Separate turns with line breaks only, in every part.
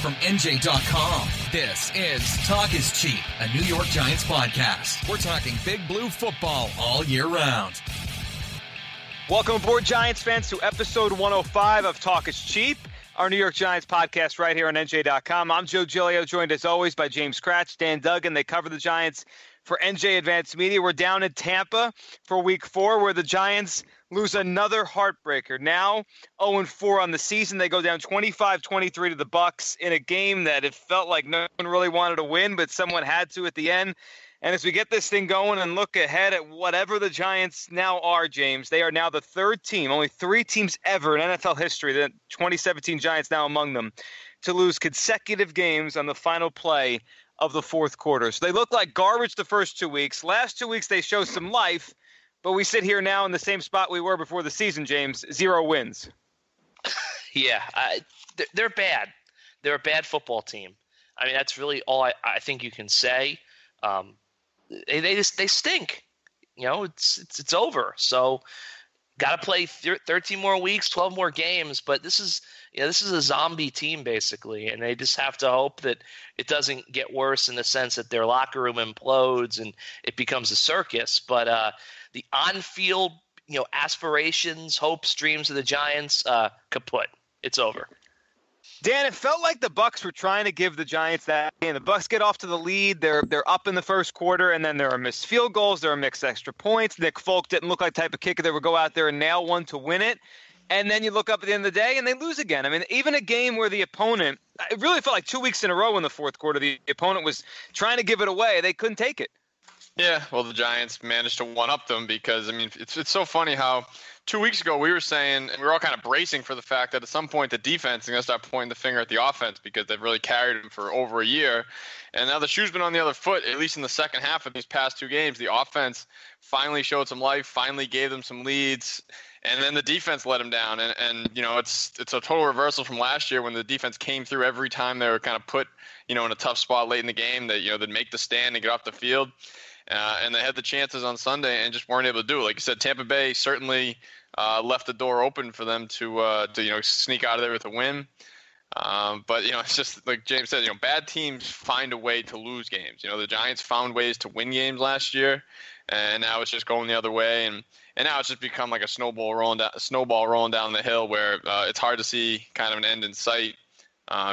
from NJ.com. This is Talk is Cheap, a New York Giants podcast. We're talking Big Blue football all year round.
Welcome aboard, Giants fans, to episode 105 of Talk is Cheap, our New York Giants podcast right here on NJ.com. I'm Joe Giglio, joined as always by James Kratz, Dan Duggan. They cover the Giants for NJ Advanced Media. We're down in Tampa for week 4, where the Giants lose another heartbreaker. Now 0-4 on the season. They go down 25-23 to the Bucs in a game that it felt like no one really wanted to win, but someone had to at the end. And as we get this thing going and look ahead at whatever the Giants now are, James, they are now the third team, only 3 teams ever in NFL history, the 2017 Giants now among them, to lose consecutive games on the final play of the fourth quarter. So they look like garbage the first 2 weeks. Last 2 weeks they show some life, but we sit here now in the same spot we were before the season, James. 0 wins.
Yeah, they're bad. They're a bad football team. I mean, that's really all I think you can say. They stink. You know, it's over. So got to play 13 more weeks, 12 more games. But this is a zombie team basically, and they just have to hope that it doesn't get worse in the sense that their locker room implodes and it becomes a circus. But the on-field, aspirations, hopes, dreams of the Giants, kaput. It's over.
Dan, it felt like the Bucs were trying to give the Giants that game. The Bucs get off to the lead. They're up in the first quarter, and then there are missed field goals. There are mixed extra points. Nick Folk didn't look like the type of kicker that would go out there and nail one to win it. And then you look up at the end of the day, and they lose again. I mean, even a game where the opponent – it really felt like 2 weeks in a row in the fourth quarter. The opponent was trying to give it away. They couldn't take it.
Yeah, well, the Giants managed to one-up them because, I mean, it's so funny how 2 weeks ago we were saying, and we were all kind of bracing for the fact that at some point the defense is going to start pointing the finger at the offense because they've really carried them for over a year. And now the shoe's been on the other foot, at least in the second half of these past 2 games. The offense finally showed some life, finally gave them some leads, and then the defense let them down. And it's a total reversal from last year when the defense came through every time they were kind of put, in a tough spot late in the game that, they'd make the stand and get off the field. And they had the chances on Sunday and just weren't able to do it. Like you said, Tampa Bay certainly left the door open for them to sneak out of there with a win. But it's just like James said, bad teams find a way to lose games. The Giants found ways to win games last year, and now it's just going the other way. And now it's just become like a snowball rolling down the hill where it's hard to see kind of an end in sight.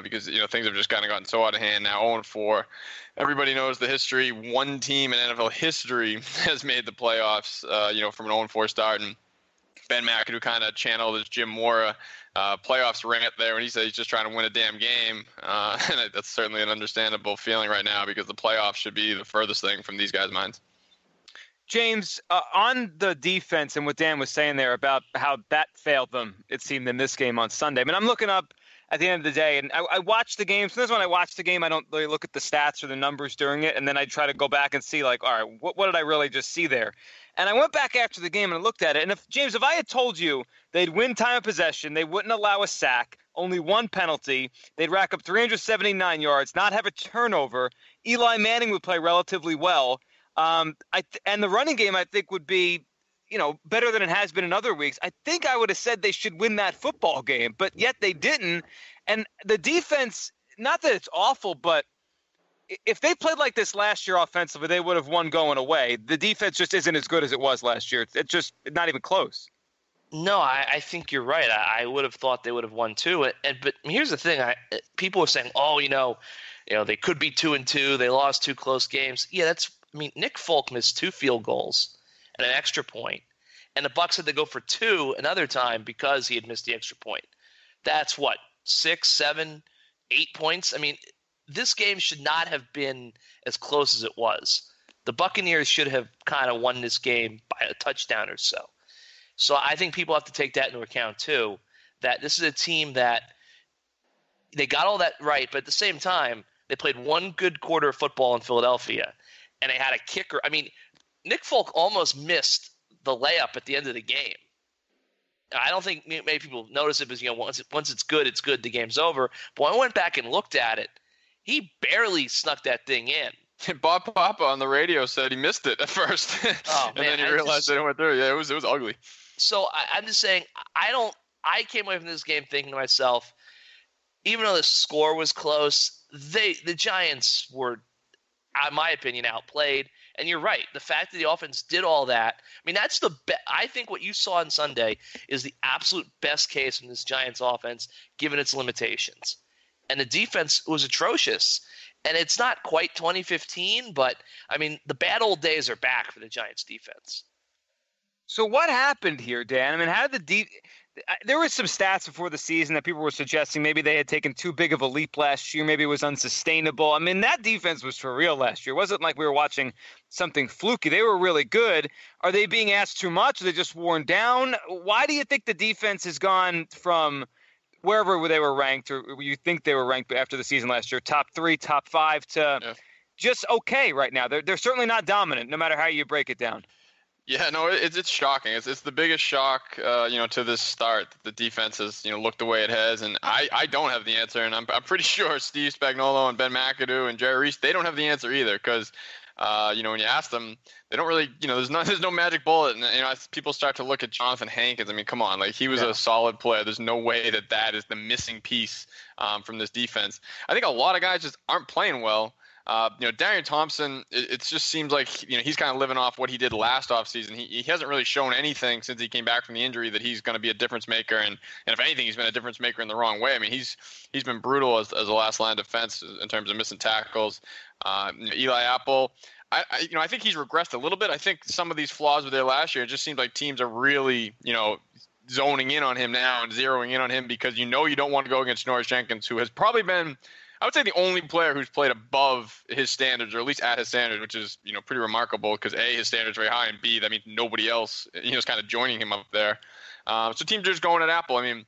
Because things have just kind of gotten so out of hand now. 0-4. Everybody knows the history. One team in NFL history has made the playoffs. From an 0-4 start, and Ben McAdoo kind of channeled his Jim Mora playoffs rant there when he said he's just trying to win a damn game. And that's certainly an understandable feeling right now because the playoffs should be the furthest thing from these guys' minds.
James, on the defense and what Dan was saying there about how that failed them, it seemed, in this game on Sunday. I mean, I'm looking up at the end of the day, and I watched the game. Sometimes when I watch the game, I don't really look at the stats or the numbers during it, and then I try to go back and see, like, all right, what did I really just see there? And I went back after the game and I looked at it, and if I had told you they'd win time of possession, they wouldn't allow a sack, only one penalty, they'd rack up 379 yards, not have a turnover, Eli Manning would play relatively well, and the running game, I think, would be better than it has been in other weeks. I think I would have said they should win that football game, but yet they didn't. And the defense, not that it's awful, but if they played like this last year offensively, they would have won going away. The defense just isn't as good as it was last year. It's just not even close.
No, I think you're right. I would have thought they would have won too. But here's the thing. People are saying, they could be 2-2. They lost 2 close games. Yeah, Nick Folk missed 2 field goals and an extra point, and the Bucs had to go for 2 another time because he had missed the extra point. That's 6, 7, 8 points. I mean, this game should not have been as close as it was. The Buccaneers should have kind of won this game by a touchdown or so. So I think people have to take that into account too, that this is a team that they got all that right, but at the same time, they played one good quarter of football in Philadelphia, and they had a kicker. I mean, Nick Folk almost missed the layup at the end of the game. I don't think many people notice it because, once it's good, the game's over. But when I went back and looked at it, he barely snuck that thing in.
Bob Papa on the radio said he missed it at first.
Oh,
and then he realized that it went through. Yeah, it was ugly.
So I'm just saying, I came away from this game thinking to myself, even though the score was close, the Giants were, in my opinion, outplayed. And you're right. The fact that the offense did all that, I mean, that's I think what you saw on Sunday is the absolute best case from this Giants offense, given its limitations. And the defense was atrocious. And it's not quite 2015, but, I mean, the bad old days are back for the Giants defense.
So what happened here, Dan? I mean, how did there were some stats before the season that people were suggesting maybe they had taken too big of a leap last year. Maybe it was unsustainable. I mean, that defense was for real last year. It wasn't like we were watching something fluky. They were really good. Are they being asked too much? Are they just worn down? Why do you think the defense has gone from wherever they were ranked, or you think they were ranked after the season last year, top 3, top 5, to just okay right now? They're certainly not dominant, no matter how you break it down.
Yeah, no, it's shocking. It's the biggest shock, to this start. The defense has, looked the way it has, and I don't have the answer, and I'm pretty sure Steve Spagnuolo and Ben McAdoo and Jerry Reese, they don't have the answer either, because, when you ask them, they don't really, there's no magic bullet, and as people start to look at Jonathan Hankins, I mean, come on, like he was a solid player. There's no way that is the missing piece from this defense. I think a lot of guys just aren't playing well. Darian Thompson, it just seems like, he's kind of living off what he did last offseason. He hasn't really shown anything since he came back from the injury that he's going to be a difference maker. And if anything, he's been a difference maker in the wrong way. I mean, he's been brutal as a last line defense in terms of missing tackles. Eli Apple, I think he's regressed a little bit. I think some of these flaws were there last year. It just seems like teams are really, zoning in on him now and zeroing in on him because you don't want to go against Norris Jenkins, who has probably been, I would say, the only player who's played above his standards, or at least at his standards, which is, pretty remarkable because A, his standards are very high, and B, that means nobody else, is kind of joining him up there. So teams are just going at Apple. I mean,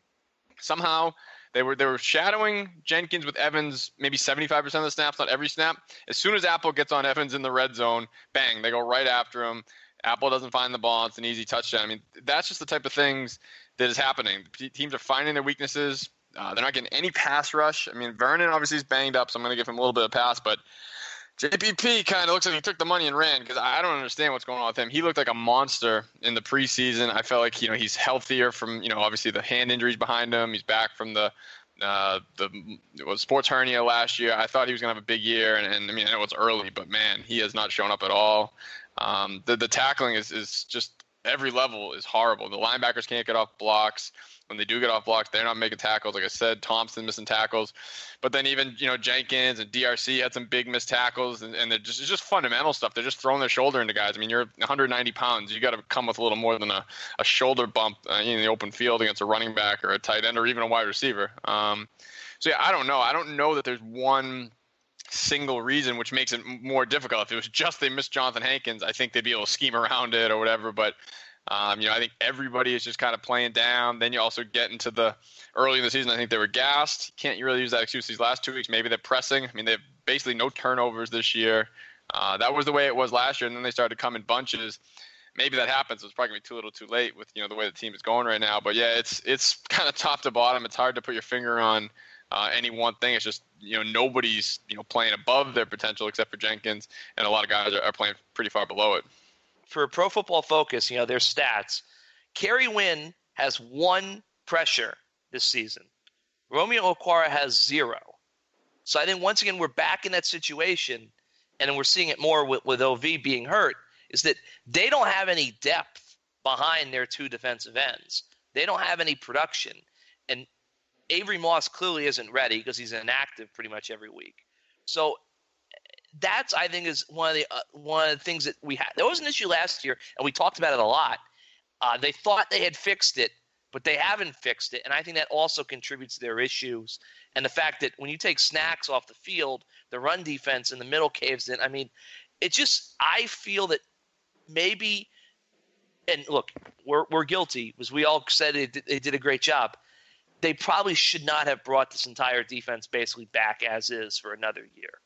somehow they were shadowing Jenkins with Evans maybe 75% of the snaps, not every snap. As soon as Apple gets on Evans in the red zone, bang, they go right after him. Apple doesn't find the ball. It's an easy touchdown. I mean, that's just the type of things that is happening. Teams are finding their weaknesses. They're not getting any pass rush. I mean, Vernon obviously is banged up, so I'm going to give him a little bit of pass. But JPP kind of looks like he took the money and ran because I don't understand what's going on with him. He looked like a monster in the preseason. I felt like, he's healthier from, obviously the hand injuries behind him. He's back from the sports hernia last year. I thought he was going to have a big year. And I mean, I know it's early, but, man, he has not shown up at all. The tackling is just every level is horrible. The linebackers can't get off blocks. When they do get off blocks, they're not making tackles. Like I said, Thompson missing tackles. But then even, Jenkins and DRC had some big missed tackles. And it's just fundamental stuff. They're just throwing their shoulder into guys. I mean, you're 190 pounds. You got to come with a little more than a shoulder bump in the open field against a running back or a tight end or even a wide receiver. So, yeah, I don't know. I don't know that there's one single reason which makes it more difficult. If it was just they missed Jonathan Hankins, I think they'd be able to scheme around it or whatever. But I think everybody is just kind of playing down. Then you also get into the early in the season, I think they were gassed. Can't you really use that excuse these last 2 weeks? Maybe they're pressing. I mean, they have basically no turnovers this year. That was the way it was last year, and then they started to come in bunches. Maybe that happens. It's probably going to be too little too late with, the way the team is going right now. But, yeah, it's kind of top to bottom. It's hard to put your finger on any one thing. It's just, nobody's, playing above their potential except for Jenkins, and a lot of guys are playing pretty far below it.
For Pro Football Focus, their stats, Kerry Wynn has 1 pressure this season. Romeo Okwara has 0. So I think once again we're back in that situation, and we're seeing it more with OV being hurt, is that they don't have any depth behind their 2 defensive ends. They don't have any production. And Avery Moss clearly isn't ready because he's inactive pretty much every week. So that's, I think, is one of the things that we had. There was an issue last year, and we talked about it a lot. They thought they had fixed it, but they haven't fixed it, and I think that also contributes to their issues. And the fact that when you take snacks off the field, the run defense in the middle caves in. I mean, it just – I feel that maybe – and look, we're guilty because we all said they did a great job. They probably should not have brought this entire defense basically back as is for another year.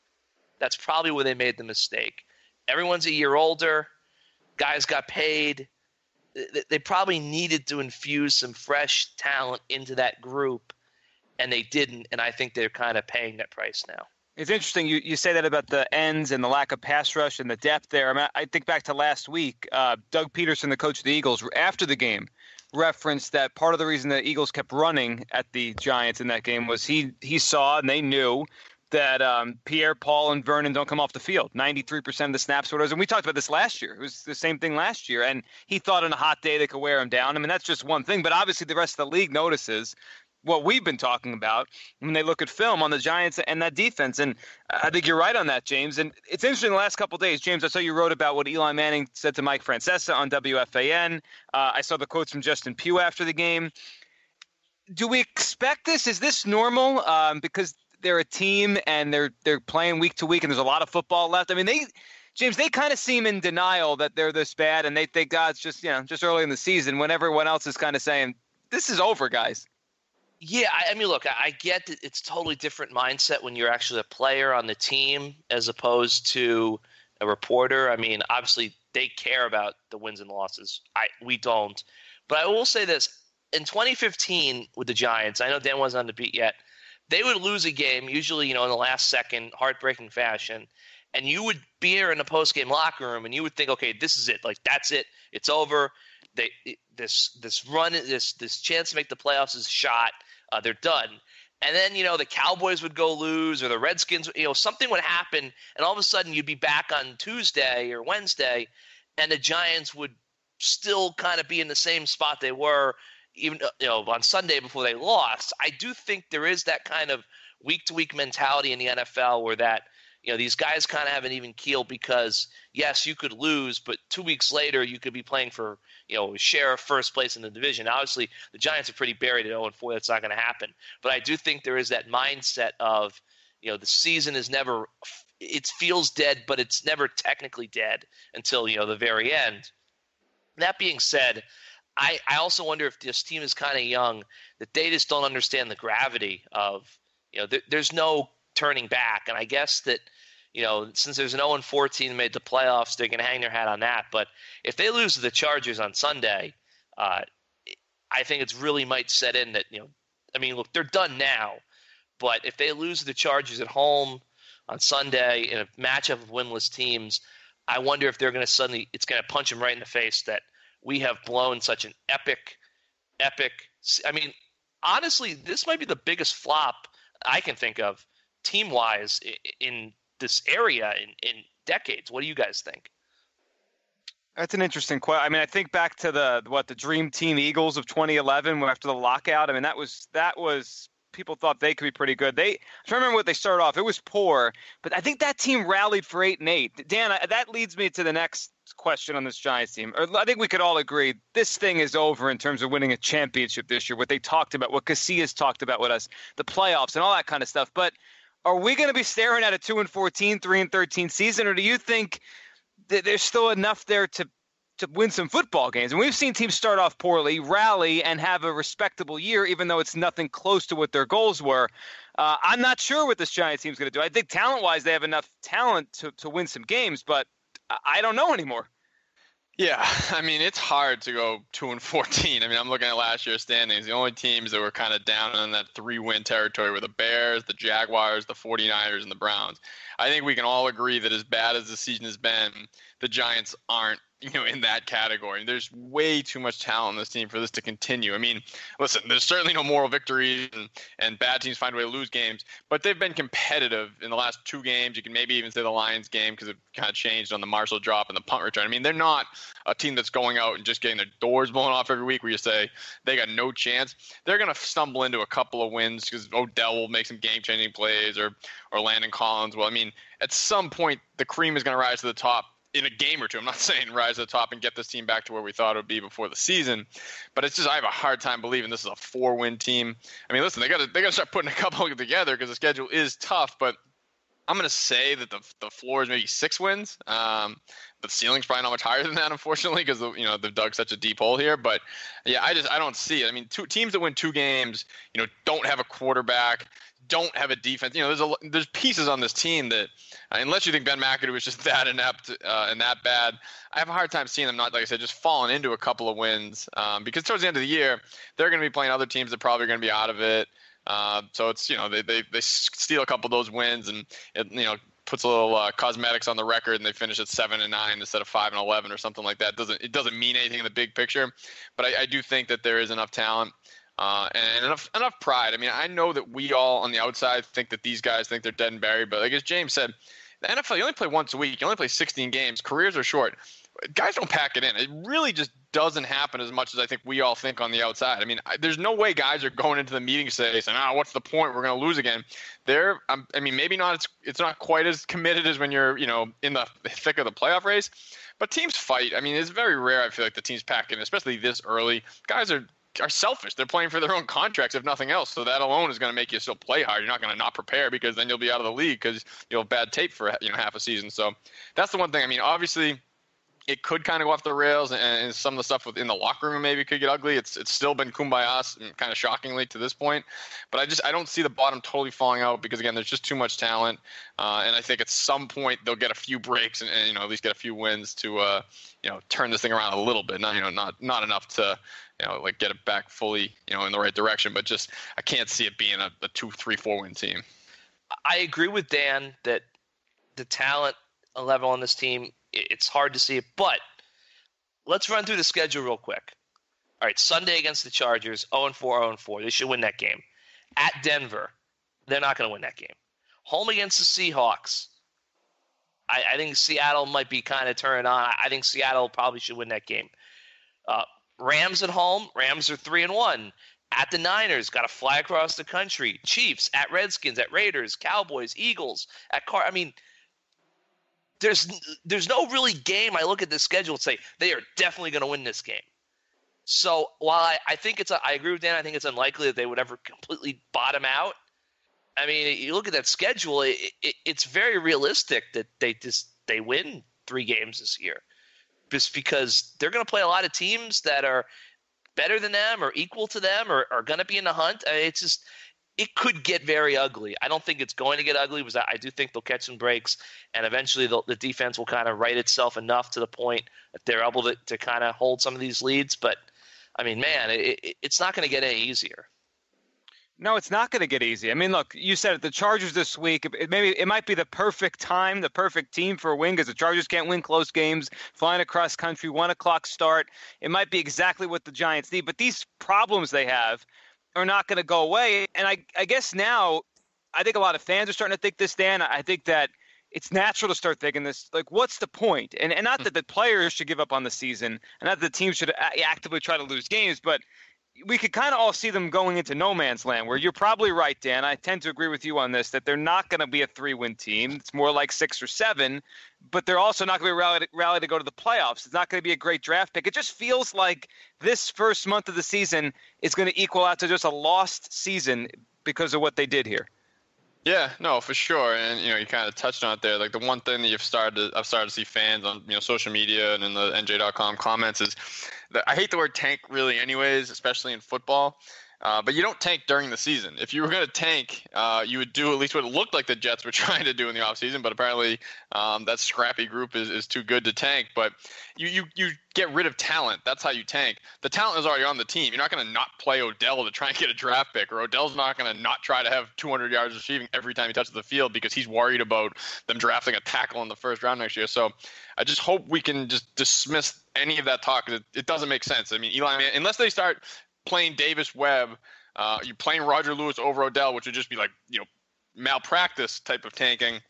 That's probably where they made the mistake. Everyone's a year older. Guys got paid. They probably needed to infuse some fresh talent into that group, and they didn't, and I think they're kind of paying that price now.
It's interesting you say that about the ends and the lack of pass rush and the depth there. I think back to last week, Doug Peterson, the coach of the Eagles, after the game, referenced that part of the reason the Eagles kept running at the Giants in that game was he saw and they knew that Pierre-Paul and Vernon don't come off the field 93% of the snaps. And we talked about this last year. It was the same thing last year. And he thought on a hot day they could wear him down. I mean, that's just one thing. But obviously the rest of the league notices what we've been talking about when they look at film on the Giants and that defense. And I think you're right on that, James. And it's interesting the last couple of days, James, I saw you wrote about what Eli Manning said to Mike Francesa on WFAN. I saw the quotes from Justin Pugh after the game. Do we expect this? Is this normal? Because they're a team and they're playing week to week and there's a lot of football left. I mean, James, they kind of seem in denial that they're this bad and they think God's just early in the season when everyone else is kind of saying, this is over, guys.
Yeah, I mean, look, I get that it's totally different mindset when you're actually a player on the team as opposed to a reporter. I mean, obviously they care about the wins and losses. We don't. But I will say this. In 2015 with the Giants, I know Dan wasn't on the beat yet, they would lose a game, usually, in the last second, heartbreaking fashion, and you would be here in the post-game locker room, and you would think, okay, this is it. Like, that's it. It's over. This run, this chance to make the playoffs is shot. They're done. And then, the Cowboys would go lose or the Redskins, something would happen, and all of a sudden you'd be back on Tuesday or Wednesday, and the Giants would still kind of be in the same spot they were even on Sunday before they lost. I do think there is that kind of week-to-week mentality in the NFL where that these guys kind of have an even keel because, yes, you could lose, but 2 weeks later you could be playing for share of first place in the division. Obviously, the Giants are pretty buried at 0-4. That's not going to happen. But I do think there is that mindset of the season is never – it feels dead, but it's never technically dead until the very end. That being said, I also wonder if this team is kind of young, that they just don't understand the gravity of, there's no turning back. And I guess that, since there's an 0-4 team that made the playoffs, they're going to hang their hat on that. But if they lose to the Chargers on Sunday, I think it's really might set in that, look, they're done now. But if they lose to the Chargers at home on Sunday in a matchup of winless teams, I wonder if they're going to suddenly – it's going to punch them right in the face that we have blown such an epic – I mean, honestly, this might be the biggest flop I can think of team-wise in this area in decades. What do you guys think?
That's an interesting question. I mean, I think back to the Dream Team Eagles of 2011 after the lockout. I mean, that was people thought they could be pretty good. I remember what they started off. It was poor, but I think that team rallied for 8-8. Dan, that leads me to the next question on this Giants team. I think we could all agree this thing is over in terms of winning a championship this year. What they talked about, what Casillas talked about with us, the playoffs and all that kind of stuff. But are we going to be staring at a 2-14, 3-13 season, or do you think that there's still enough there to win some football games? And we've seen teams start off poorly, rally, and have a respectable year, even though it's nothing close to what their goals were. I'm not sure what this Giants team's going to do. I think talent-wise they have enough talent to win some games, but I don't know anymore.
Yeah, I mean, it's hard to go 2-14. I mean, I'm looking at last year's standings. The only teams that were kind of down in that 3-win territory were the Bears, the Jaguars, the 49ers, and the Browns. I think we can all agree that as bad as the season has been, the Giants aren't in that category. There's way too much talent on this team for this to continue. I mean, listen, there's certainly no moral victories and bad teams find a way to lose games, but they've been competitive in the last 2 games. You can maybe even say the Lions game because it kind of changed on the Marshall drop and the punt return. I mean, they're not a team that's going out and just getting their doors blown off every week where you say they got no chance. They're going to stumble into a couple of wins because Odell will make some game-changing plays or Landon Collins will. I mean, at some point, the cream is going to rise to the top in a game or two. I'm not saying rise to the top and get this team back to where we thought it would be before the season, but it's just I have a hard time believing this is a 4-win team. I mean, listen, they got to start putting a couple together because the schedule is tough, but I'm going to say that the floor is maybe 6 wins. The ceiling's probably not much higher than that, unfortunately, because they've dug such a deep hole here. But yeah, I don't see it. I mean, teams that win 2 games, don't have a quarterback, don't have a defense. There's pieces on this team that, unless you think Ben McAdoo is just that inept and that bad, I have a hard time seeing them not, like I said, just falling into a couple of wins. Because towards the end of the year, they're going to be playing other teams that probably are going to be out of it. So it's they steal a couple of those wins and puts a little cosmetics on the record and they finish at 7-9 instead of 5-11 or something like that. It doesn't mean anything in the big picture, but I do think that there is enough talent and enough pride. I mean, I know that we all on the outside think that these guys think they're dead and buried, but like as James said, the NFL, you only play once a week. You only play 16 games. Careers are short. Guys don't pack it in. It really just doesn't happen as much as I think we all think on the outside. I mean, there's no way guys are going into the meeting saying, what's the point? We're going to lose again. Maybe not. It's not quite as committed as when you're, in the thick of the playoff race. But teams fight. I mean, it's very rare. I feel like the teams pack in, especially this early. Guys are selfish. They're playing for their own contracts, if nothing else. So that alone is going to make you still play hard. You're not going to not prepare because then you'll be out of the league because you'll have bad tape for half a season. So that's the one thing. I mean, obviously, it could kind of go off the rails, and some of the stuff within the locker room maybe could get ugly. It's still been kumbaya, kind of shockingly to this point. But I don't see the bottom totally falling out because, again, there's just too much talent. And I think at some point they'll get a few breaks and at least get a few wins to turn this thing around a little bit. Not enough to get it back fully in the right direction, but just I can't see it being a 2, 3, 4 win team.
I agree with Dan that the talent level on this team, it's hard to see it, but let's run through the schedule real quick. All right, Sunday against the Chargers, 0-4, 0-4. They should win that game. At Denver, they're not going to win that game. Home against the Seahawks, I think Seattle might be kind of turning on. I think Seattle probably should win that game. Rams at home, Rams are 3-1. At the Niners, got to fly across the country. Chiefs, at Redskins, at Raiders, Cowboys, Eagles, at there's no really game I look at this schedule and say they are definitely going to win this game. So while I think I agree with Dan, I think it's unlikely that they would ever completely bottom out. I mean, you look at that schedule, it's very realistic that they win 3 games this year, just because they're going to play a lot of teams that are better than them or equal to them or are going to be in the hunt. It could get very ugly. I don't think it's going to get ugly because I do think they'll catch some breaks, and eventually the defense will kind of right itself enough to the point that they're able to kind of hold some of these leads. But, I mean, man, it's not going to get any easier.
No, it's not going to get easy. I mean, look, you said it, the Chargers this week, it might be the perfect time, the perfect team for a win because the Chargers can't win close games, flying across country, 1 o'clock start. It might be exactly what the Giants need, but these problems they have are not going to go away. And I guess now I think a lot of fans are starting to think this, Dan. I think that it's natural to start thinking this, like, what's the point? And not that the players should give up on the season and not that the team should actively try to lose games, but we could kind of all see them going into no man's land where you're probably right, Dan. I tend to agree with you on this, that they're not going to be a 3-win team. It's more like 6 or 7, but they're also not going to be rally to go to the playoffs. It's not going to be a great draft pick. It just feels like this first month of the season is going to equal out to just a lost season because of what they did here.
Yeah, no, for sure. And, you kind of touched on it there. Like the one thing that I've started to see fans on, social media and in the NJ.com comments is that I hate the word tank really anyways, especially in football. But you don't tank during the season. If you were going to tank, you would do at least what it looked like the Jets were trying to do in the offseason. But apparently that scrappy group is too good to tank. But you get rid of talent. That's how you tank. The talent is already on the team. You're not going to not play Odell to try and get a draft pick. Or Odell's not going to not try to have 200 yards receiving every time he touches the field because he's worried about them drafting a tackle in the first round next year. So I just hope we can just dismiss any of that talk. It doesn't make sense. I mean, Eli, unless they start – playing Davis Webb, you're playing Roger Lewis over Odell, which would just be like, malpractice type of tanking.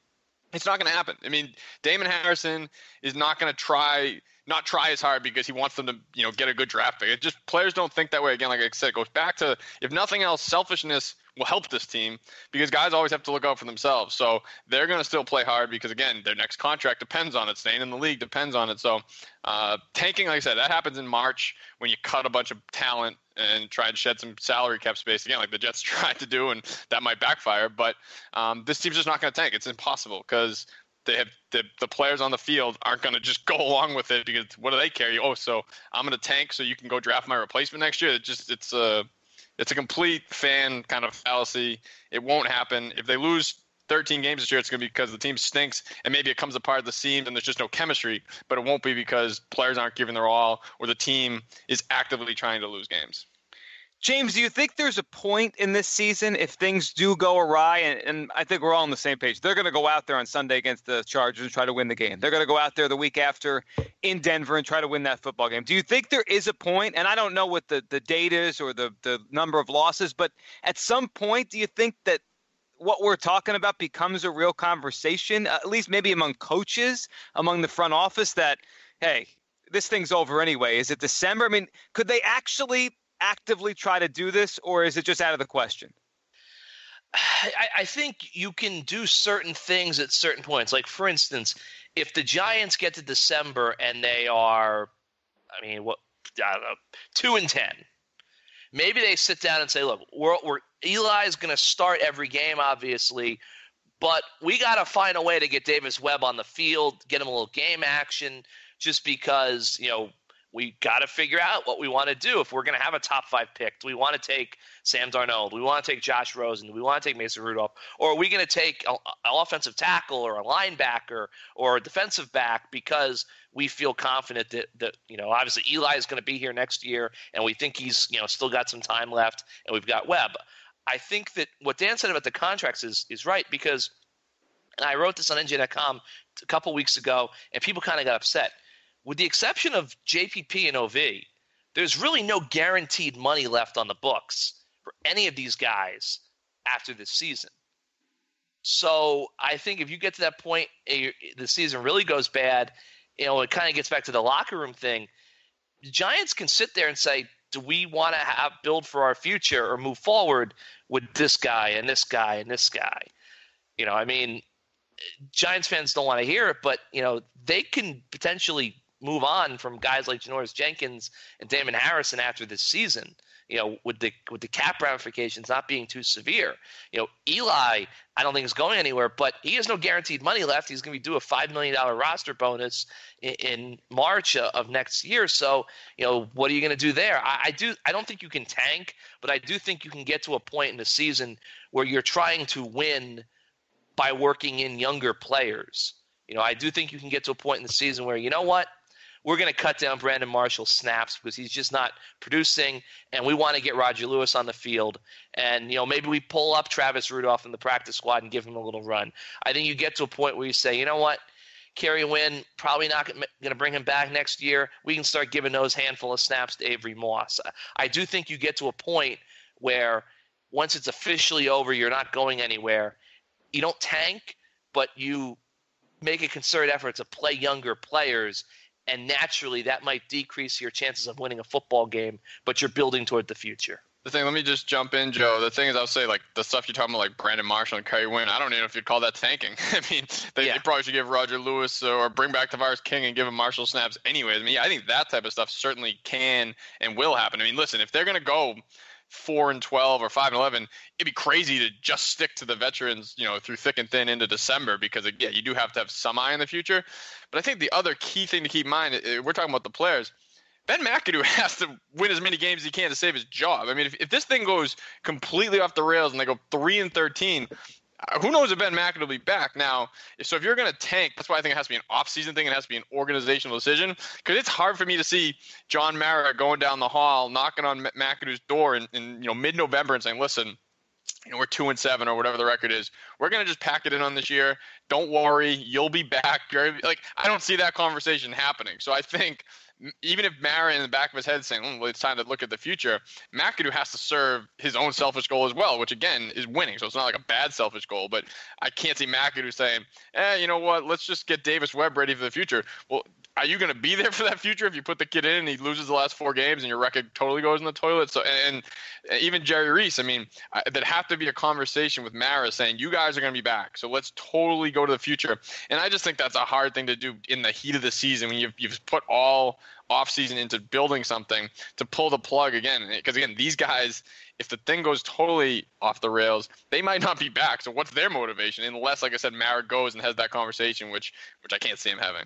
It's not going to happen. I mean, Damon Harrison is not going to not try as hard because he wants them to, get a good draft pick. It just players don't think that way. Again, like I said, it goes back to, if nothing else, selfishness will help this team because guys always have to look out for themselves. So they're going to still play hard because, again, their next contract depends on it. Staying in the league depends on it. So tanking, like I said, that happens in March when you cut a bunch of talent and try and shed some salary cap space, again, like the Jets tried to do, and that might backfire. But this team's just not going to tank. It's impossible because they have the players on the field aren't going to just go along with it because what do they care? So I'm going to tank so you can go draft my replacement next year. It's a complete fan kind of fallacy. It won't happen. If they lose 13 games this year, it's going to be because the team stinks and maybe it comes apart at the seams and there's just no chemistry, but it won't be because players aren't giving their all or the team is actively trying to lose games.
James, do you think there's a point in this season if things do go awry, and I think we're all on the same page, they're going to go out there on Sunday against the Chargers and try to win the game. They're going to go out there the week after in Denver and try to win that football game. Do you think there is a point, and I don't know what the date is or the number of losses, but at some point, do you think that what we're talking about becomes a real conversation, at least maybe among coaches, among the front office, that, hey, this thing's over anyway? Is it December? I mean, could they actually actively try to do this, or is it just out of the question?
I think you can do certain things at certain points. Like, for instance, if the Giants get to December and they are, I don't know, 2-10, maybe they sit down and say, look, Eli's going to start every game, obviously, but we got to find a way to get Davis Webb on the field, get him a little game action, just because, we got to figure out what we want to do. If we're going to have a top 5 pick, do we want to take Sam Darnold? Do we want to take Josh Rosen? Do we want to take Mason Rudolph? Or are we going to take an offensive tackle or a linebacker or a defensive back because we feel confident that obviously Eli is going to be here next year and we think he's, still got some time left and we've got Webb. I think that what Dan said about the contracts is right, because, and I wrote this on NJ.com a couple weeks ago and people kind of got upset. With the exception of JPP and OV, there's really no guaranteed money left on the books for any of these guys after this season. So I think if you get to that point, the season really goes bad, it kind of gets back to the locker room thing. The Giants can sit there and say, do we want to build for our future or move forward with this guy and this guy and this guy? Giants fans don't want to hear it, but, they can potentially move on from guys like Janoris Jenkins and Damon Harrison after this season, with the cap ramifications not being too severe. Eli, I don't think is going anywhere, but he has no guaranteed money left. He's going to be due a $5 million roster bonus in March of next year. So, what are you going to do there? I don't think you can tank, but I do think you can get to a point in the season where you're trying to win by working in younger players. I do think you can get to a point in the season where, we're going to cut down Brandon Marshall's snaps because he's just not producing, and we want to get Roger Lewis on the field. And, maybe we pull up Travis Rudolph in the practice squad and give him a little run. I think you get to a point where you say, you know what, Kerry Wynn, probably not going to bring him back next year. We can start giving those handful of snaps to Avery Moss. I do think you get to a point where once it's officially over, you're not going anywhere. You don't tank, but you make a concerted effort to play younger players, and naturally that might decrease your chances of winning a football game, but you're building toward the future.
Let me just jump in, Joe. The thing is, I'll say, like, the stuff you're talking about, like Brandon Marshall and Kerry Wynn, I don't even know if you'd call that tanking. They probably should give Roger Lewis or bring back Tavares King and give him Marshall snaps anyways. I think that type of stuff certainly can and will happen. Listen, if they're going to go 4-12 or 5-11, it'd be crazy to just stick to the veterans, through thick and thin into December, because you do have to have some eye in the future. But I think the other key thing to keep in mind, we're talking about the players. Ben McAdoo has to win as many games as he can to save his job. If this thing goes completely off the rails and they go 3-13, who knows if Ben McAdoo will be back now? So if you're going to tank, that's why I think it has to be an off-season thing. It has to be an organizational decision, because it's hard for me to see John Mara going down the hall, knocking on McAdoo's door in mid-November and saying, listen, we're 2-7 or whatever the record is. We're going to just pack it in on this year. Don't worry. You'll be back. I don't see that conversation happening. So I think even if Mara in the back of his head is saying, it's time to look at the future, McAdoo has to serve his own selfish goal as well, which, again, is winning. So it's not like a bad selfish goal. But I can't see McAdoo saying, you know what, let's just get Davis Webb ready for the future. Well, are you going to be there for that future if you put the kid in and he loses the last 4 games and your record totally goes in the toilet? So, and even Jerry Reese, there'd have to be a conversation with Mara saying, you guys are going to be back, so let's totally go to the future. And I just think that's a hard thing to do in the heat of the season when you've put all offseason into building something, to pull the plug again. Because, again, these guys, if the thing goes totally off the rails, they might not be back. So what's their motivation? Unless, like I said, Mara goes and has that conversation, which I can't see him having.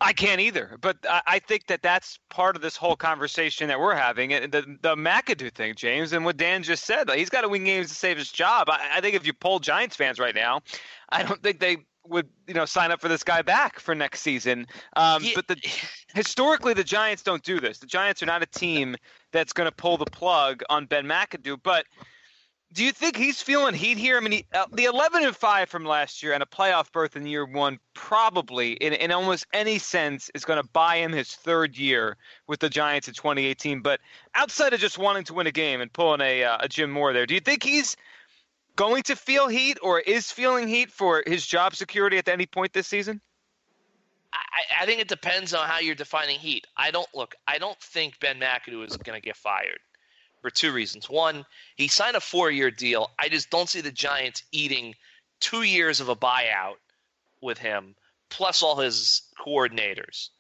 I can't either, but I think that's part of this whole conversation that we're having. The McAdoo thing, James, and what Dan just said, he's got to win games to save his job. I think if you poll Giants fans right now, I don't think they would sign up for this guy back for next season. But historically, the Giants don't do this. The Giants are not a team that's going to pull the plug on Ben McAdoo. But do you think he's feeling heat here? I mean, the 11-5 from last year and a playoff berth in year one probably, in almost any sense, is going to buy him his third year with the Giants in 2018. But outside of just wanting to win a game and pulling a Jim Moore there, do you think he's going to feel heat or is feeling heat for his job security at any point this season?
I think it depends on how you're defining heat. I don't think Ben McAdoo is going to get fired for two reasons. One, he signed a 4-year deal. I just don't see the Giants eating 2 years of a buyout with him, plus all his coordinators.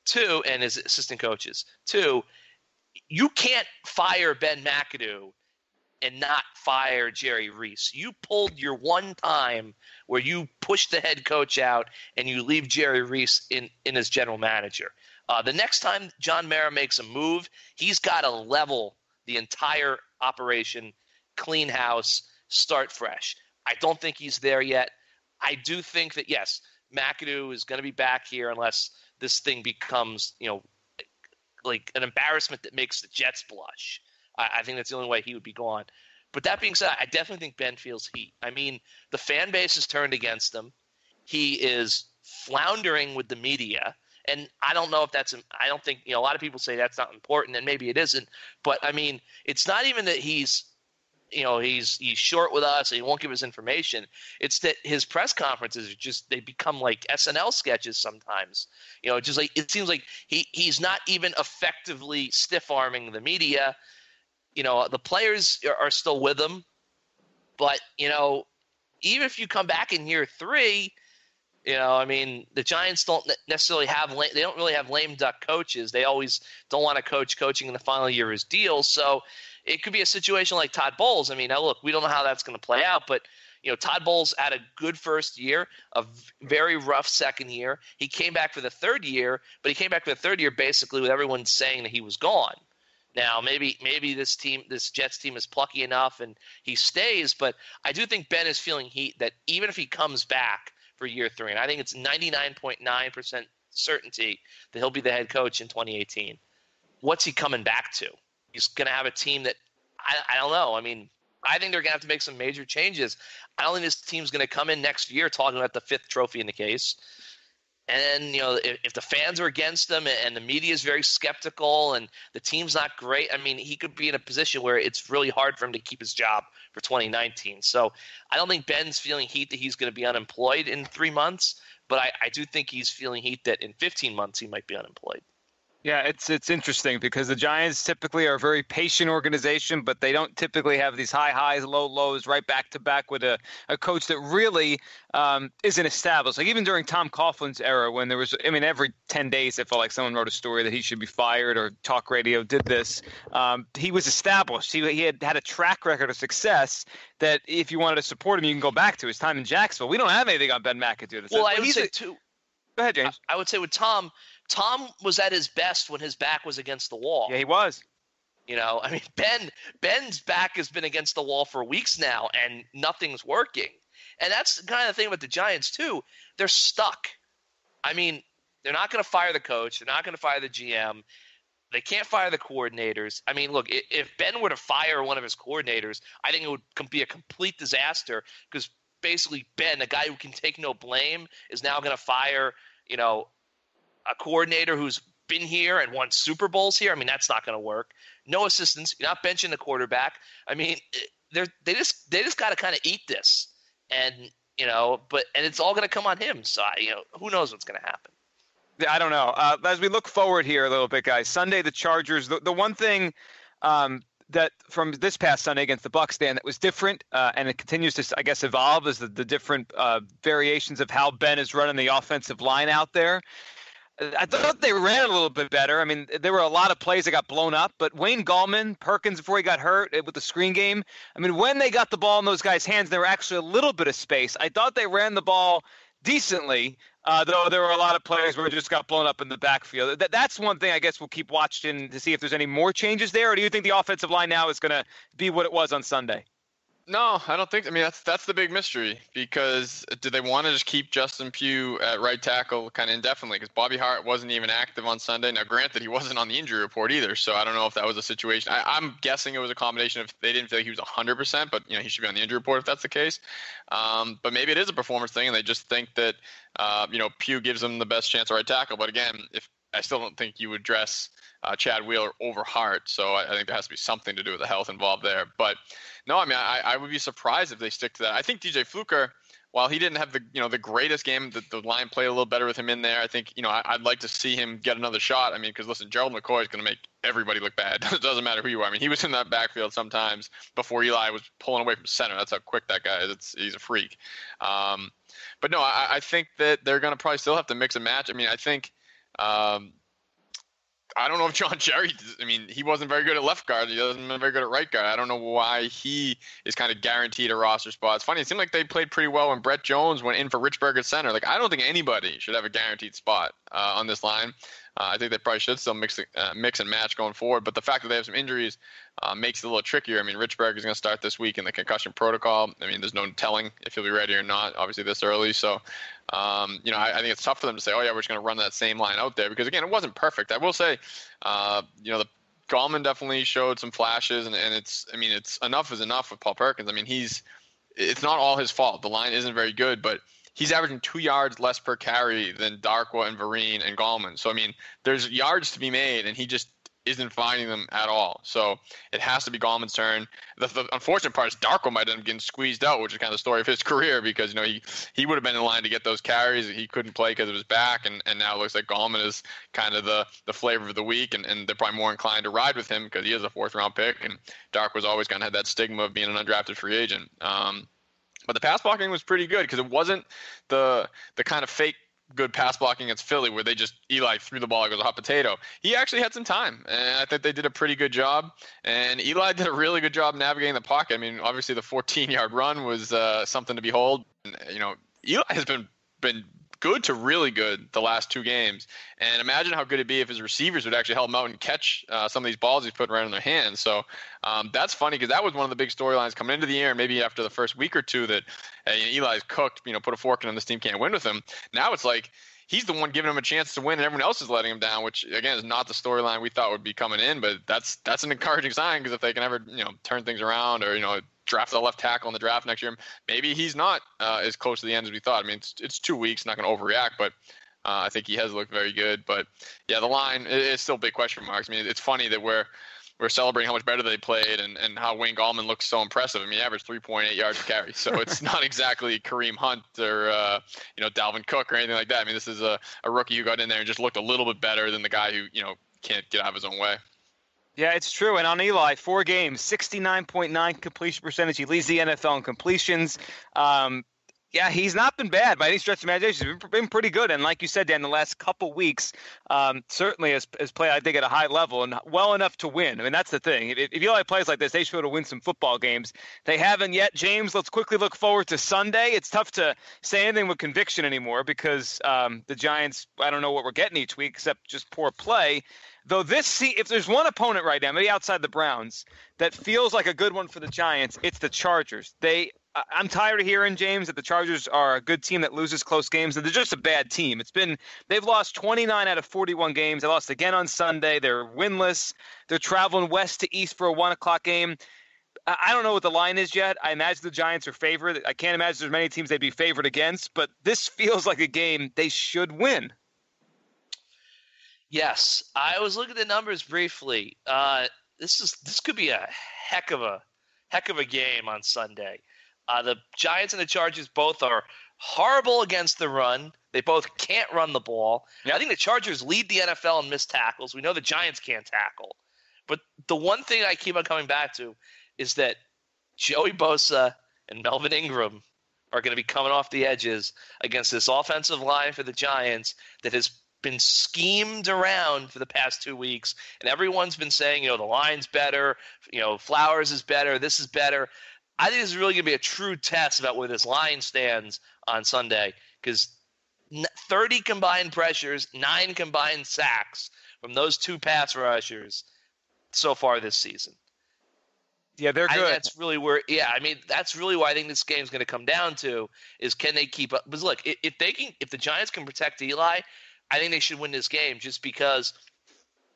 Two, and his assistant coaches. Two, you can't fire Ben McAdoo and not fire Jerry Reese. You pulled your one time where you push the head coach out and you leave Jerry Reese in as general manager. The next time John Mara makes a move, he's got to level the entire operation, clean house, start fresh. I don't think he's there yet. I do think that, yes, McAdoo is going to be back here unless this thing becomes, like an embarrassment that makes the Jets blush. I think that's the only way he would be gone. But that being said, I definitely think Ben feels heat. I mean, the fan base has turned against him. He is floundering with the media. And I don't know if that's – I don't think – a lot of people say that's not important, and maybe it isn't. But, I mean, it's not even that he's short with us and he won't give us information. It's that his press conferences are just – they become like SNL sketches sometimes. Just like it seems like he's not even effectively stiff-arming the media. The players are still with him. But, even if you come back in year 3 – the Giants don't necessarily they don't really have lame duck coaches. They always don't want to coaching in the final year of his deal. So it could be a situation like Todd Bowles. I mean, now look, we don't know how that's going to play out, but Todd Bowles had a good first year, a very rough second year. He came back for the third year, but he came back for the third year basically with everyone saying that he was gone. Now, maybe this Jets team is plucky enough and he stays, but I do think Ben is feeling heat that even if he comes back for year 3, and I think it's 99.9% certainty that he'll be the head coach in 2018. What's he coming back to? He's going to have a team that I don't know. I mean, I think they're going to have to make some major changes. I don't think this team's going to come in next year talking about the 5th trophy in the case. And then, if the fans are against him and the media is very skeptical and the team's not great, I mean, he could be in a position where it's really hard for him to keep his job for 2019. So I don't think Ben's feeling heat that he's going to be unemployed in 3 months, but I do think he's feeling heat that in 15 months he might be unemployed.
Yeah, it's interesting because the Giants typically are a very patient organization, but they don't typically have these high highs, low lows, right back to back with a coach that really isn't established. Like even during Tom Coughlin's era, when there was, every 10 days it felt like someone wrote a story that he should be fired or talk radio did this. He was established. He had a track record of success that if you wanted to support him, you can go back to his time in Jacksonville. We don't have anything on Ben McAdoo.
Well, I would say too.
Go ahead, James.
I would say with Tom was at his best when his back was against the wall.
Yeah, he was.
Ben's back has been against the wall for weeks now, and nothing's working. And that's the kind of thing with the Giants, too. They're stuck. I mean, they're not going to fire the coach. They're not going to fire the GM. They can't fire the coordinators. I mean, look, if Ben were to fire one of his coordinators, I think it would be a complete disaster because basically Ben, a guy who can take no blame, is now going to fire, a coordinator who's been here and won Super Bowls here. I mean, that's not going to work. No assistants. You're not benching the quarterback. I mean, they just got to kind of eat this, and it's all going to come on him. So who knows what's going to happen?
I don't know. As we look forward here a little bit, guys, Sunday the Chargers. The one thing that from this past Sunday against the Bucs, Dan, that was different, and it continues to, I guess, evolve is the different variations of how Ben is running the offensive line out there. I thought they ran a little bit better. I mean, there were a lot of plays that got blown up, but Wayne Gallman, Perkins, before he got hurt with the screen game, I mean, when they got the ball in those guys' hands, there were actually a little bit of space. I thought they ran the ball decently, though there were a lot of players where it just got blown up in the backfield. That's one thing I guess we'll keep watching to see if there's any more changes there, or do you think the offensive line now is going to be what it was on Sunday?
No, I don't think. I mean, that's the big mystery, because do they want to just keep Justin Pugh at right tackle kind of indefinitely? Because Bobby Hart wasn't even active on Sunday. Now, granted, he wasn't on the injury report either, so I don't know if that was a situation. I'm guessing it was a combination of they didn't feel like he was 100%, but he should be on the injury report if that's the case. But maybe it is a performance thing, and they just think that Pugh gives them the best chance at right tackle. But again, if I still don't think you would dress Chad Wheeler over Hart, so I think there has to be something to do with the health involved there. But no, I mean, I would be surprised if they stick to that. I think DJ Fluker, while he didn't have the greatest game, the line played a little better with him in there. I think I'd like to see him get another shot. I mean, because listen, Gerald McCoy is going to make everybody look bad. It doesn't matter who you are. I mean, he was in that backfield sometimes before Eli was pulling away from center. That's how quick that guy is. He's a freak. But no, I think that they're going to probably still have to mix and match. I mean, I think. I don't know if John Jerry, I mean, he wasn't very good at left guard. He wasn't very good at right guard. I don't know why he is kind of guaranteed a roster spot. It's funny. It seemed like they played pretty well when Brett Jones went in for Richburg at center. Like, I don't think anybody should have a guaranteed spot on this line. I think they probably should still mix and match going forward. But the fact that they have some injuries makes it a little trickier. I mean, Richburg is going to start this week in the concussion protocol. I mean, there's no telling if he'll be ready or not, obviously this early. So, I think it's tough for them to say, oh, yeah, we're just going to run that same line out there. Because, again, it wasn't perfect. I will say, the Gallman definitely showed some flashes. And it's enough is enough with Paul Perkins. I mean, it's not all his fault. The line isn't very good, but he's averaging 2 yards less per carry than Darkwa and Vereen and Gallman. So, I mean, there's yards to be made, and he just isn't finding them at all. So it has to be Gallman's turn. The unfortunate part is Darkwa might end up getting squeezed out, which is kind of the story of his career, because he would have been in line to get those carries. He couldn't play because of his back, and now it looks like Gallman is kind of the flavor of the week, and they're probably more inclined to ride with him because he is a fourth-round pick, and Darkwa's always kind of had that stigma of being an undrafted free agent. But the pass blocking was pretty good because it wasn't the kind of fake good pass blocking against Philly where Eli threw the ball like it was a hot potato. He actually had some time, and I think they did a pretty good job. And Eli did a really good job navigating the pocket. I mean, obviously the 14-yard run was something to behold. And, Eli has been good to really good the last two games. And imagine how good it'd be if his receivers would actually help him out and catch some of these balls he's putting right in their hands. So that's funny because that was one of the big storylines coming into the year, and maybe after the first week or two that Eli's cooked, put a fork in him, this team can't win with him. Now it's like he's the one giving him a chance to win and everyone else is letting him down, which again is not the storyline we thought would be coming in, but that's an encouraging sign because if they can ever turn things around or draft a left tackle in the draft next year, maybe he's not as close to the end as we thought. I mean, it's 2 weeks, not going to overreact, but I think he has looked very good. But yeah, the line is still big question marks. I mean, it's funny that we're celebrating how much better they played and how Wayne Gallman looks so impressive. I mean, he averaged 3.8 yards per carry, so it's not exactly Kareem Hunt or Dalvin Cook or anything like that. I mean, this is a rookie who got in there and just looked a little bit better than the guy who can't get out of his own way.
Yeah, it's true. And on Eli, 4 games, 69.9 completion percentage. He leads the NFL in completions. Yeah, he's not been bad by any stretch of imagination. He's been pretty good. And like you said, Dan, the last couple weeks certainly has played, I think, at a high level and well enough to win. I mean, that's the thing. If Eli plays like this, they should be able to win some football games. They haven't yet. James, let's quickly look forward to Sunday. It's tough to say anything with conviction anymore because the Giants, I don't know what we're getting each week except just poor play. Though if there's one opponent right now, maybe outside the Browns, that feels like a good one for the Giants, it's the Chargers. I'm tired of hearing, James, that the Chargers are a good team that loses close games, and they're just a bad team. They've lost 29 out of 41 games. They lost again on Sunday. They're winless. They're traveling west to east for a 1 o'clock game. I don't know what the line is yet. I imagine the Giants are favored. I can't imagine there's many teams they'd be favored against, but this feels like a game they should win.
Yes, I was looking at the numbers briefly. This could be a heck of a game on Sunday. The Giants and the Chargers both are horrible against the run. They both can't run the ball. Yep. I think the Chargers lead the NFL in missed tackles. We know the Giants can't tackle. But the one thing I keep on coming back to is that Joey Bosa and Melvin Ingram are going to be coming off the edges against this offensive line for the Giants that has been schemed around for the past 2 weeks, and everyone's been saying, the line's better, Flowers is better, this is better. I think this is really going to be a true test about where this line stands on Sunday because 30 combined pressures, 9 combined sacks from those two pass rushers so far this season.
Yeah, they're good.
I think that's really where. Yeah, I mean, that's really why I think this game's going to come down to is can they keep up? Because look, if the Giants can protect Eli, I think they should win this game. Just because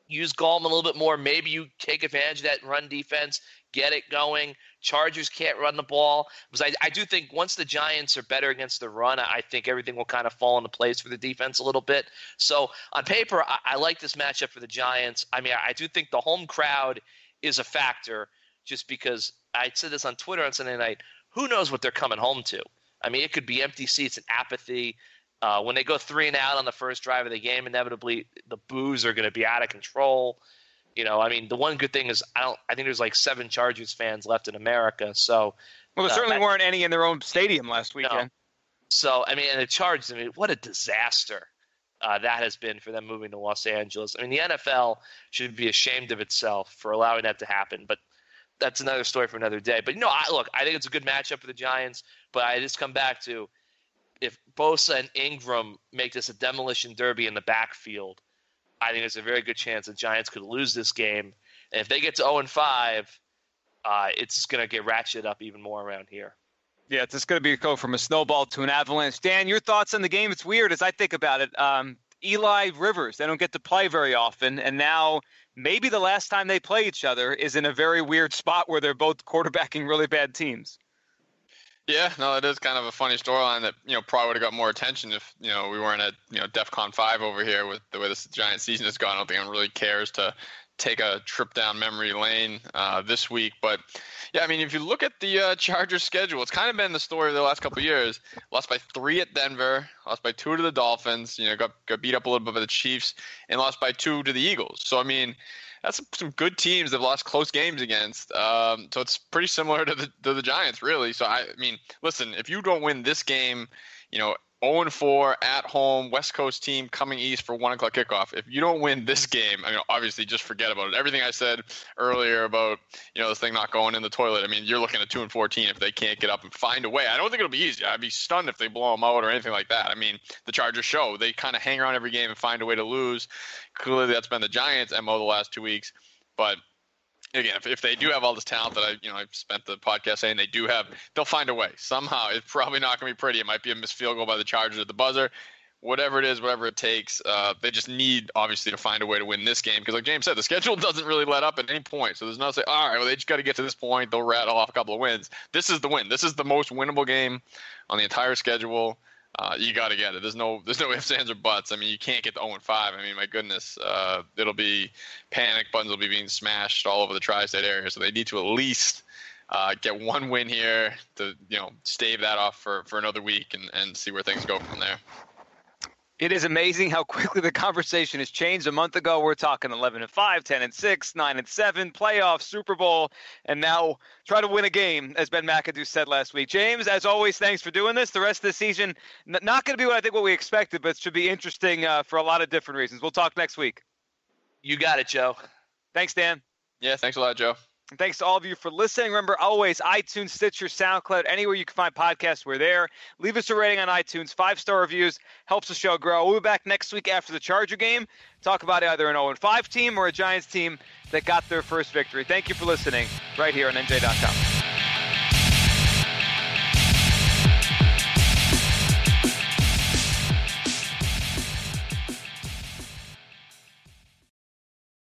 use Gallman a little bit more, maybe you take advantage of that run defense, get it going. Chargers can't run the ball. Because I do think once the Giants are better against the run, I think everything will kind of fall into place for the defense a little bit. So on paper, I like this matchup for the Giants. I mean, I do think the home crowd is a factor just because I said this on Twitter on Sunday night. Who knows what they're coming home to? I mean, it could be empty seats and apathy. When they go 3 and out on the first drive of the game, inevitably the boos are going to be out of control. You know, I mean, the one good thing is I think there's like 7 Chargers fans left in America. So,
well, there certainly weren't any in their own stadium last weekend.
No. So, I mean, and the Chargers, I mean, what a disaster that has been for them moving to Los Angeles. I mean, the NFL should be ashamed of itself for allowing that to happen. But that's another story for another day. But, you know, I think it's a good matchup for the Giants. But I just come back to if Bosa and Ingram make this a demolition derby in the backfield, I think there's a very good chance the Giants could lose this game. And if they get to 0-5, it's just going to get ratcheted up even more around here.
Yeah, it's just going to go from a snowball to an avalanche. Dan, your thoughts on the game? It's weird as I think about it. Eli Rivers, they don't get to play very often. And now maybe the last time they play each other is in a very weird spot where they're both quarterbacking really bad teams.
Yeah, no, it is kind of a funny storyline that, probably would have got more attention if, we weren't at, DEFCON 5 over here with the way this Giants season has gone. I don't think anyone really cares to take a trip down memory lane this week. But, yeah, I mean, if you look at the Chargers schedule, it's kind of been the story of the last couple of years. Lost by 3 at Denver, lost by 2 to the Dolphins, got beat up a little bit by the Chiefs, and lost by 2 to the Eagles. So, I mean, that's some good teams they've lost close games against. So it's pretty similar to the Giants, really. So, I mean, listen, if you don't win this game, 0-4 at home, West Coast team coming east for 1 o'clock kickoff. If you don't win this game, I mean, obviously just forget about it. Everything I said earlier about, this thing not going in the toilet, I mean, you're looking at 2-14 if they can't get up and find a way. I don't think it'll be easy. I'd be stunned if they blow them out or anything like that. I mean, the Chargers show. They kind of hang around every game and find a way to lose. Clearly that's been the Giants' MO the last 2 weeks. But again, if they do have all this talent that I've spent the podcast saying they do have, they'll find a way. Somehow, it's probably not going to be pretty. It might be a missed field goal by the Chargers at the buzzer. Whatever it is, whatever it takes, they just need, obviously, to find a way to win this game. Because like James said, the schedule doesn't really let up at any point. So there's no say, all right, well, they just got to get to this point. They'll rattle off a couple of wins. This is the win. This is the most winnable game on the entire schedule. You got to get it. There's no ifs, ands, or buts. I mean, you can't get to 0-5. I mean, my goodness, it'll be panic buttons will be being smashed all over the tri-state area. So they need to at least get 1 win here to stave that off for another week and see where things go from there.
It is amazing how quickly the conversation has changed. A month ago, we're talking 11-5, 10-6, 9-7, playoffs, Super Bowl, and now try to win a game, as Ben McAdoo said last week. James, as always, thanks for doing this. The rest of the season, not going to be what we expected, but it should be interesting for a lot of different reasons. We'll talk next week.
You got it, Joe.
Thanks, Dan.
Yeah, thanks a lot, Joe.
And thanks to all of you for listening. Remember, always, iTunes, Stitcher, SoundCloud, anywhere you can find podcasts, we're there. Leave us a rating on iTunes. 5-star reviews helps the show grow. We'll be back next week after the Charger game. Talk about either an 0-5 team or a Giants team that got their first victory. Thank you for listening right here on NJ.com.